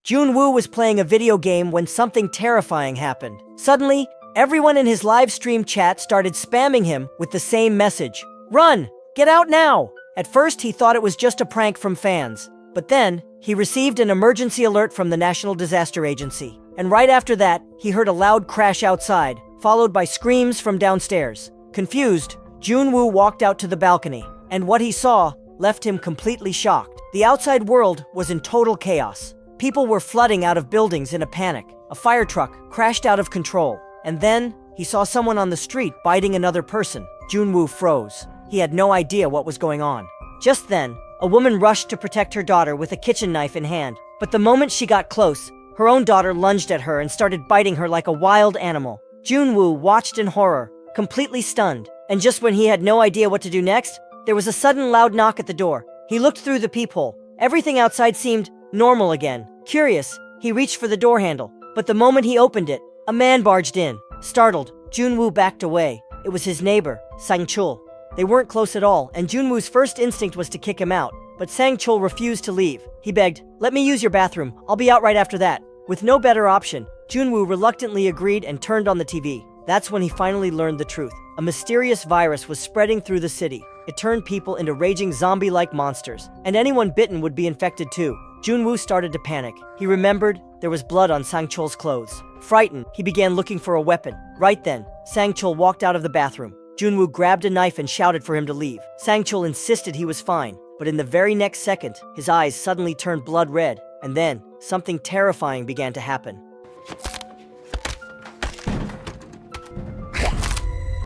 Junwoo was playing a video game when something terrifying happened. Suddenly, everyone in his live stream chat started spamming him with the same message. Run! Get out now! At first, he thought it was just a prank from fans. But then, he received an emergency alert from the National Disaster Agency. And right after that, he heard a loud crash outside, followed by screams from downstairs. Confused, Junwoo walked out to the balcony, and what he saw left him completely shocked. The outside world was in total chaos. People were flooding out of buildings in a panic. A fire truck crashed out of control, and then he saw someone on the street biting another person. Junwoo froze. He had no idea what was going on. Just then, a woman rushed to protect her daughter with a kitchen knife in hand. But the moment she got close, her own daughter lunged at her and started biting her like a wild animal. Junwoo watched in horror, completely stunned. And just when he had no idea what to do next, there was a sudden loud knock at the door. He looked through the peephole. Everything outside seemed normal again. Curious, he reached for the door handle. But the moment he opened it, a man barged in. Startled, Junwoo backed away. It was his neighbor, Sang-chul. They weren't close at all, and Junwoo's first instinct was to kick him out. But Sang-chul refused to leave. He begged, "Let me use your bathroom. I'll be out right after that." With no better option, Junwoo reluctantly agreed and turned on the TV. That's when he finally learned the truth. A mysterious virus was spreading through the city. It turned people into raging zombie-like monsters, and anyone bitten would be infected too. Junwoo started to panic. He remembered there was blood on Sang-chul's clothes. Frightened, he began looking for a weapon. Right then, Sang-chul walked out of the bathroom. Junwoo grabbed a knife and shouted for him to leave. Sang-chul insisted he was fine, but in the very next second, his eyes suddenly turned blood red, and then something terrifying began to happen.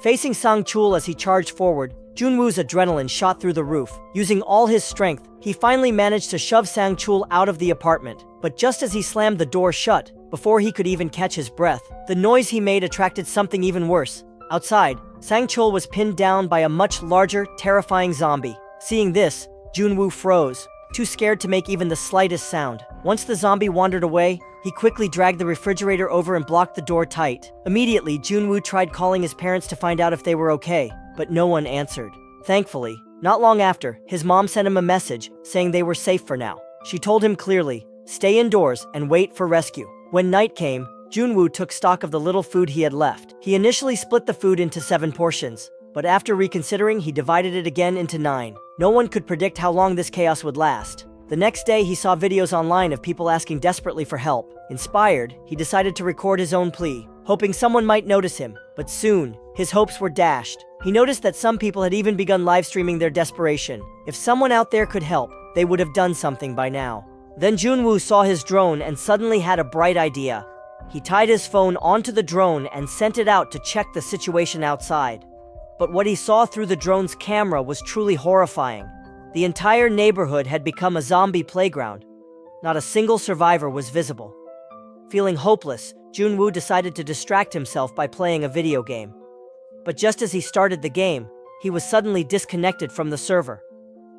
Facing Sang-chul as he charged forward, Junwoo's adrenaline shot through the roof. Using all his strength, he finally managed to shove Sang-chul out of the apartment. But just as he slammed the door shut, before he could even catch his breath, the noise he made attracted something even worse. Outside, Sang-chul was pinned down by a much larger, terrifying zombie. Seeing this, Junwoo froze, too scared to make even the slightest sound. Once the zombie wandered away, he quickly dragged the refrigerator over and blocked the door tight. Immediately, Junwoo tried calling his parents to find out if they were okay, but no one answered. Thankfully, not long after, his mom sent him a message saying they were safe for now. She told him clearly, "Stay indoors and wait for rescue." When night came, Junwoo took stock of the little food he had left. He initially split the food into 7 portions, but after reconsidering, he divided it again into 9. No one could predict how long this chaos would last. The next day, he saw videos online of people asking desperately for help. Inspired, he decided to record his own plea, hoping someone might notice him. But soon, his hopes were dashed. He noticed that some people had even begun live streaming their desperation. If someone out there could help, they would have done something by now. Then Junwoo saw his drone and suddenly had a bright idea. He tied his phone onto the drone and sent it out to check the situation outside. But what he saw through the drone's camera was truly horrifying. The entire neighborhood had become a zombie playground. Not a single survivor was visible. Feeling hopeless, Junwoo decided to distract himself by playing a video game. But just as he started the game, he was suddenly disconnected from the server.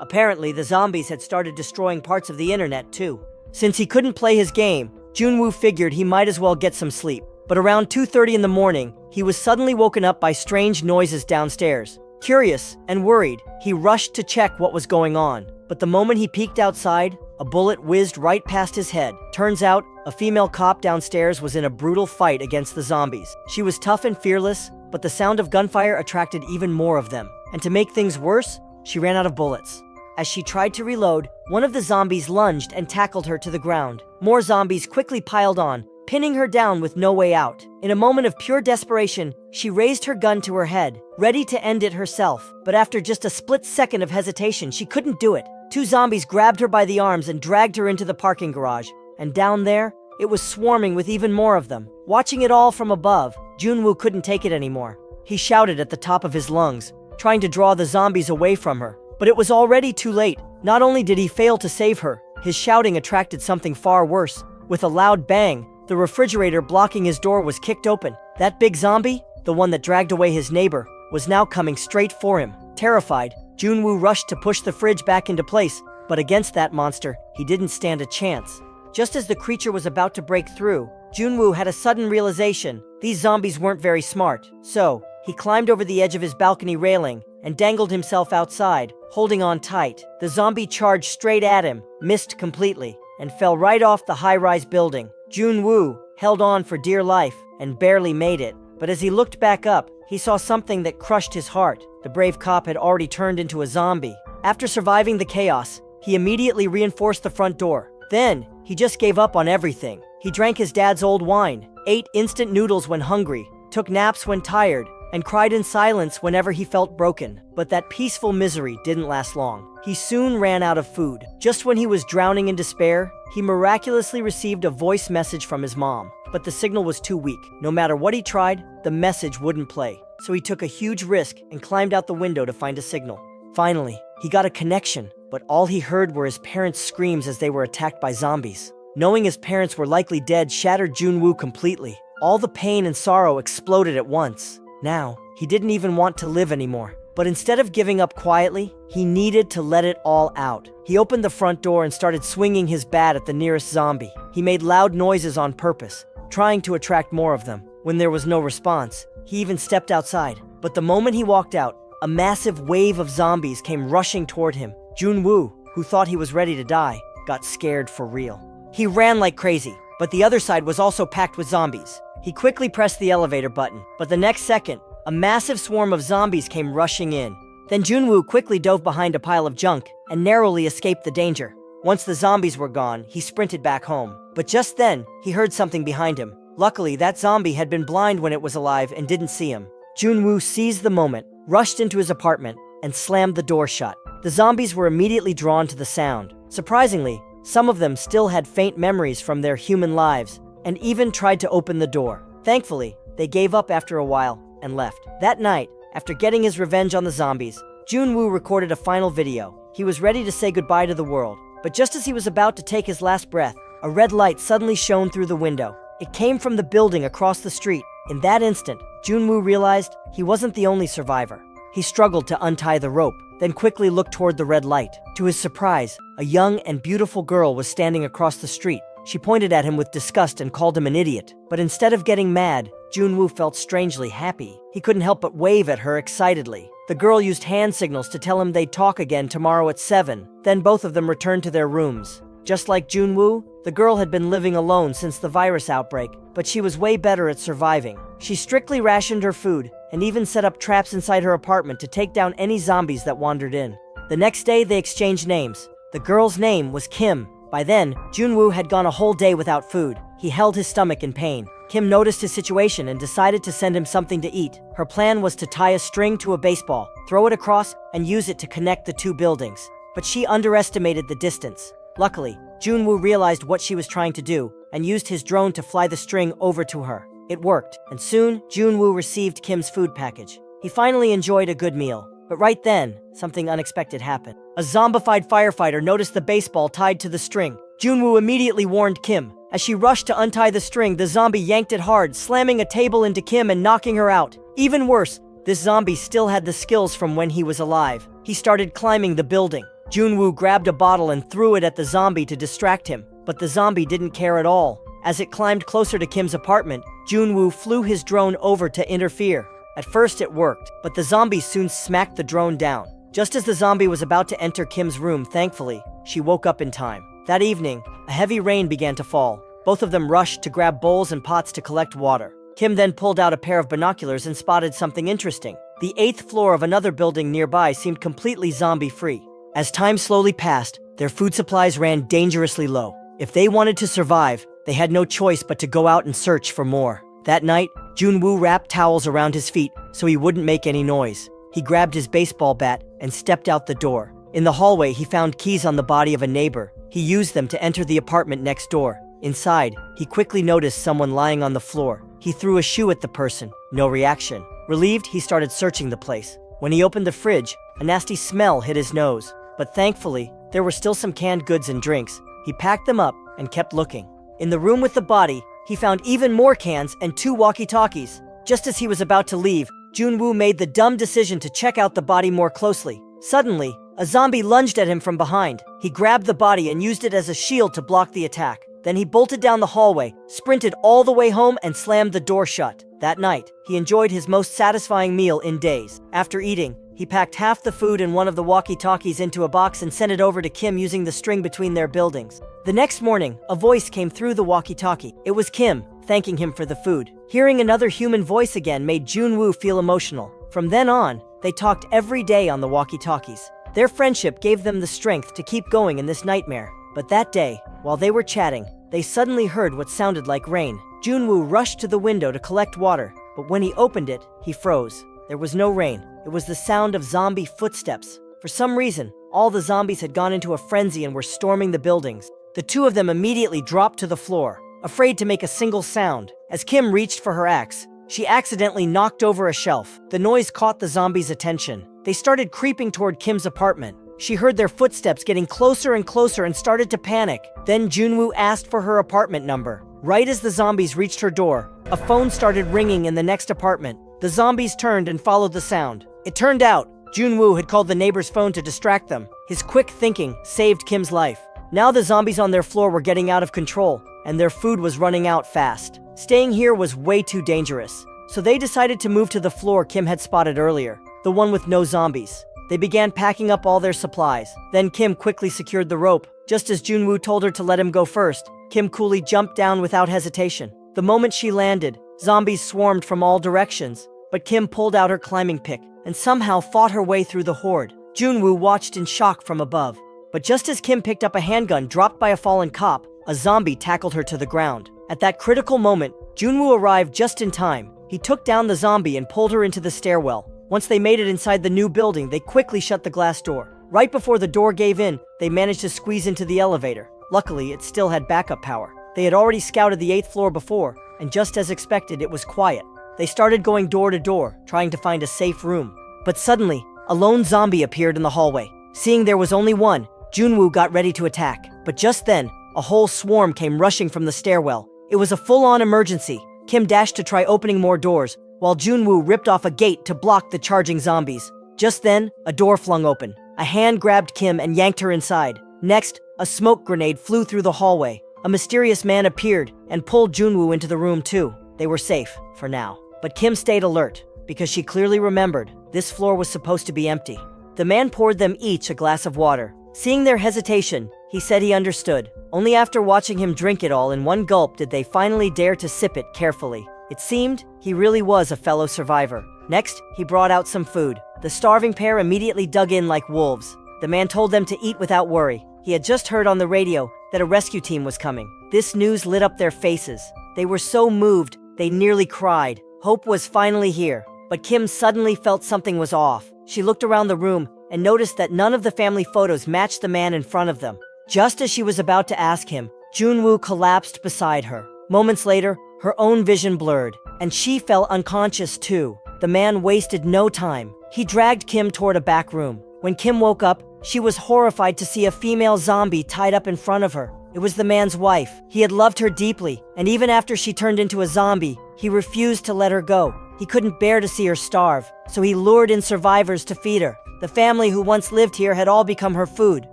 Apparently, the zombies had started destroying parts of the internet too. Since he couldn't play his game, Junwoo figured he might as well get some sleep. But around 2:30 in the morning, he was suddenly woken up by strange noises downstairs. Curious and worried, he rushed to check what was going on. But the moment he peeked outside, a bullet whizzed right past his head. Turns out, a female cop downstairs was in a brutal fight against the zombies. She was tough and fearless, but the sound of gunfire attracted even more of them. And to make things worse, she ran out of bullets. As she tried to reload, one of the zombies lunged and tackled her to the ground. More zombies quickly piled on, pinning her down with no way out. In a moment of pure desperation, she raised her gun to her head, ready to end it herself. But after just a split second of hesitation, she couldn't do it. 2 zombies grabbed her by the arms and dragged her into the parking garage. And down there, it was swarming with even more of them. Watching it all from above, Junwoo couldn't take it anymore. He shouted at the top of his lungs, trying to draw the zombies away from her. But it was already too late. Not only did he fail to save her, his shouting attracted something far worse. With a loud bang, the refrigerator blocking his door was kicked open. That big zombie, the one that dragged away his neighbor, was now coming straight for him. Terrified, Junwoo rushed to push the fridge back into place, but against that monster, he didn't stand a chance. Just as the creature was about to break through, Junwoo had a sudden realization. These zombies weren't very smart. So, he climbed over the edge of his balcony railing and dangled himself outside, holding on tight. The zombie charged straight at him, missed completely, and fell right off the high-rise building. Jun-woo held on for dear life and barely made it. But as he looked back up, he saw something that crushed his heart. The brave cop had already turned into a zombie. After surviving the chaos, he immediately reinforced the front door. Then, he just gave up on everything. He drank his dad's old wine, ate instant noodles when hungry, took naps when tired, and cried in silence whenever he felt broken. But that peaceful misery didn't last long. He soon ran out of food. Just when he was drowning in despair, he miraculously received a voice message from his mom. But the signal was too weak. No matter what he tried, the message wouldn't play. So he took a huge risk and climbed out the window to find a signal. Finally, he got a connection, but all he heard were his parents' screams as they were attacked by zombies. Knowing his parents were likely dead shattered Jun-woo completely. All the pain and sorrow exploded at once. Now, he didn't even want to live anymore. But instead of giving up quietly, he needed to let it all out. He opened the front door and started swinging his bat at the nearest zombie. He made loud noises on purpose, trying to attract more of them. When there was no response, he even stepped outside. But the moment he walked out, a massive wave of zombies came rushing toward him. Jun-woo, who thought he was ready to die, got scared for real. He ran like crazy, but the other side was also packed with zombies. He quickly pressed the elevator button, but the next second, a massive swarm of zombies came rushing in. Then Jun-woo quickly dove behind a pile of junk and narrowly escaped the danger. Once the zombies were gone, he sprinted back home. But just then, he heard something behind him. Luckily, that zombie had been blind when it was alive and didn't see him. Jun-woo seized the moment, rushed into his apartment, and slammed the door shut. The zombies were immediately drawn to the sound. Surprisingly, some of them still had faint memories from their human lives and even tried to open the door. Thankfully, they gave up after a while and left. That night, after getting his revenge on the zombies, Jun-woo recorded a final video. He was ready to say goodbye to the world, but just as he was about to take his last breath, a red light suddenly shone through the window. It came from the building across the street. In that instant, Jun-woo realized he wasn't the only survivor. He struggled to untie the rope, then quickly looked toward the red light. To his surprise, a young and beautiful girl was standing across the street. She pointed at him with disgust and called him an idiot. But instead of getting mad, Jun-woo felt strangely happy. He couldn't help but wave at her excitedly. The girl used hand signals to tell him they'd talk again tomorrow at 7. Then both of them returned to their rooms. Just like Jun-woo, the girl had been living alone since the virus outbreak, but she was way better at surviving. She strictly rationed her food and even set up traps inside her apartment to take down any zombies that wandered in. The next day, they exchanged names. The girl's name was Kim. By then, Jun-woo had gone a whole day without food. He held his stomach in pain. Kim noticed his situation and decided to send him something to eat. Her plan was to tie a string to a baseball, throw it across, and use it to connect the two buildings. But she underestimated the distance. Luckily, Jun-woo realized what she was trying to do and used his drone to fly the string over to her. It worked, and soon, Jun-woo received Kim's food package. He finally enjoyed a good meal. But right then, something unexpected happened. A zombified firefighter noticed the baseball tied to the string. Jun-woo immediately warned Kim. As she rushed to untie the string, the zombie yanked it hard, slamming a table into Kim and knocking her out. Even worse, this zombie still had the skills from when he was alive. He started climbing the building. Jun-woo grabbed a bottle and threw it at the zombie to distract him, but the zombie didn't care at all. As it climbed closer to Kim's apartment, Jun-woo flew his drone over to interfere. At first it worked, but the zombie soon smacked the drone down. Just as the zombie was about to enter Kim's room, thankfully, she woke up in time. That evening, a heavy rain began to fall. Both of them rushed to grab bowls and pots to collect water. Kim then pulled out a pair of binoculars and spotted something interesting. The 8th floor of another building nearby seemed completely zombie-free. As time slowly passed, their food supplies ran dangerously low. If they wanted to survive, they had no choice but to go out and search for more. That night, Jun-woo wrapped towels around his feet so he wouldn't make any noise. He grabbed his baseball bat and stepped out the door. In the hallway, he found keys on the body of a neighbor. He used them to enter the apartment next door. Inside, he quickly noticed someone lying on the floor. He threw a shoe at the person. No reaction. Relieved, he started searching the place. When he opened the fridge, a nasty smell hit his nose. But thankfully, there were still some canned goods and drinks. He packed them up and kept looking. In the room with the body, he found even more cans and 2 walkie-talkies. Just as he was about to leave, Jun-woo made the dumb decision to check out the body more closely. Suddenly, a zombie lunged at him from behind. He grabbed the body and used it as a shield to block the attack. Then he bolted down the hallway, sprinted all the way home, and slammed the door shut. That night, he enjoyed his most satisfying meal in days. After eating, he packed half the food and one of the walkie-talkies into a box and sent it over to Kim using the string between their buildings. The next morning, a voice came through the walkie-talkie. It was Kim, thanking him for the food. Hearing another human voice again made Junwoo feel emotional. From then on, they talked every day on the walkie-talkies. Their friendship gave them the strength to keep going in this nightmare. But that day, while they were chatting, they suddenly heard what sounded like rain. Junwoo rushed to the window to collect water, but when he opened it, he froze. There was no rain. It was the sound of zombie footsteps. For some reason, all the zombies had gone into a frenzy and were storming the buildings. The two of them immediately dropped to the floor, afraid to make a single sound. As Kim reached for her axe, she accidentally knocked over a shelf. The noise caught the zombies' attention. They started creeping toward Kim's apartment. She heard their footsteps getting closer and closer and started to panic. Then Junwoo asked for her apartment number. Right as the zombies reached her door, a phone started ringing in the next apartment. The zombies turned and followed the sound. It turned out, Junwoo had called the neighbor's phone to distract them. His quick thinking saved Kim's life. Now the zombies on their floor were getting out of control, and their food was running out fast. Staying here was way too dangerous, so they decided to move to the floor Kim had spotted earlier, the one with no zombies. They began packing up all their supplies. Then Kim quickly secured the rope. Just as Junwoo told her to let him go first, Kim coolly jumped down without hesitation. The moment she landed, zombies swarmed from all directions, but Kim pulled out her climbing pick and somehow fought her way through the horde. Junwoo watched in shock from above. But just as Kim picked up a handgun dropped by a fallen cop, a zombie tackled her to the ground. At that critical moment, Junwoo arrived just in time. He took down the zombie and pulled her into the stairwell. Once they made it inside the new building, they quickly shut the glass door. Right before the door gave in, they managed to squeeze into the elevator. Luckily, it still had backup power. They had already scouted the 8th floor before, and just as expected, it was quiet. They started going door to door, trying to find a safe room. But suddenly, a lone zombie appeared in the hallway. Seeing there was only one, Junwoo got ready to attack. But just then, a whole swarm came rushing from the stairwell. It was a full-on emergency. Kim dashed to try opening more doors, while Junwoo ripped off a gate to block the charging zombies. Just then, a door flung open. A hand grabbed Kim and yanked her inside. Next, a smoke grenade flew through the hallway. A mysterious man appeared and pulled Junwoo into the room too. They were safe, for now. But Kim stayed alert, because she clearly remembered this floor was supposed to be empty. The man poured them each a glass of water. Seeing their hesitation, he said he understood. Only after watching him drink it all in one gulp did they finally dare to sip it carefully. It seemed he really was a fellow survivor. Next, he brought out some food. The starving pair immediately dug in like wolves. The man told them to eat without worry. He had just heard on the radio that a rescue team was coming. This news lit up their faces. They were so moved, they nearly cried. Hope was finally here. But Kim suddenly felt something was off. She looked around the room and noticed that none of the family photos matched the man in front of them. Just as she was about to ask him, Junwoo collapsed beside her. Moments later, her own vision blurred, and she fell unconscious too. The man wasted no time. He dragged Kim toward a back room. When Kim woke up, she was horrified to see a female zombie tied up in front of her. It was the man's wife. He had loved her deeply, and even after she turned into a zombie, he refused to let her go. He couldn't bear to see her starve, so he lured in survivors to feed her. The family who once lived here had all become her food.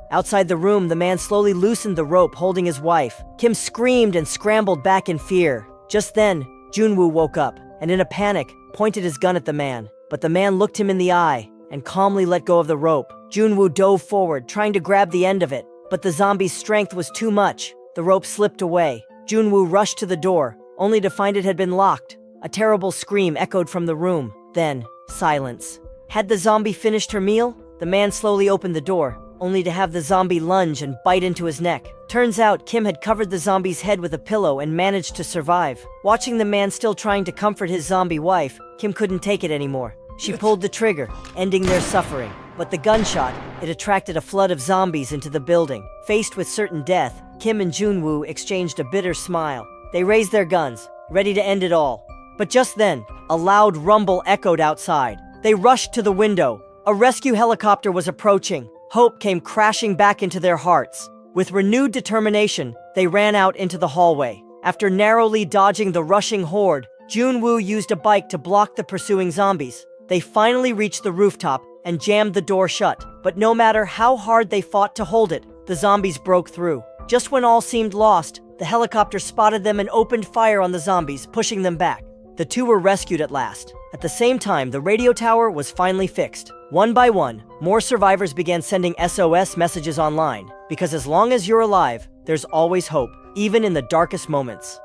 Outside the room, the man slowly loosened the rope holding his wife. Kim screamed and scrambled back in fear. Just then, Junwoo woke up, and in a panic, pointed his gun at the man. But the man looked him in the eye and calmly let go of the rope. Junwoo dove forward, trying to grab the end of it, but the zombie's strength was too much. The rope slipped away. Junwoo rushed to the door, only to find it had been locked. A terrible scream echoed from the room. Then, silence. Had the zombie finished her meal? The man slowly opened the door, only to have the zombie lunge and bite into his neck. Turns out Kim had covered the zombie's head with a pillow and managed to survive. Watching the man still trying to comfort his zombie wife, Kim couldn't take it anymore. She pulled the trigger, ending their suffering. But the gunshot, it attracted a flood of zombies into the building. Faced with certain death, Kim and Junwoo exchanged a bitter smile. They raised their guns, ready to end it all. But just then, a loud rumble echoed outside. They rushed to the window. A rescue helicopter was approaching. Hope came crashing back into their hearts. With renewed determination, they ran out into the hallway. After narrowly dodging the rushing horde, Junwoo used a bike to block the pursuing zombies. They finally reached the rooftop and jammed the door shut. But no matter how hard they fought to hold it, the zombies broke through. Just when all seemed lost, the helicopter spotted them and opened fire on the zombies, pushing them back. The two were rescued at last. At the same time, the radio tower was finally fixed. One by one, more survivors began sending SOS messages online, because as long as you're alive, there's always hope, even in the darkest moments.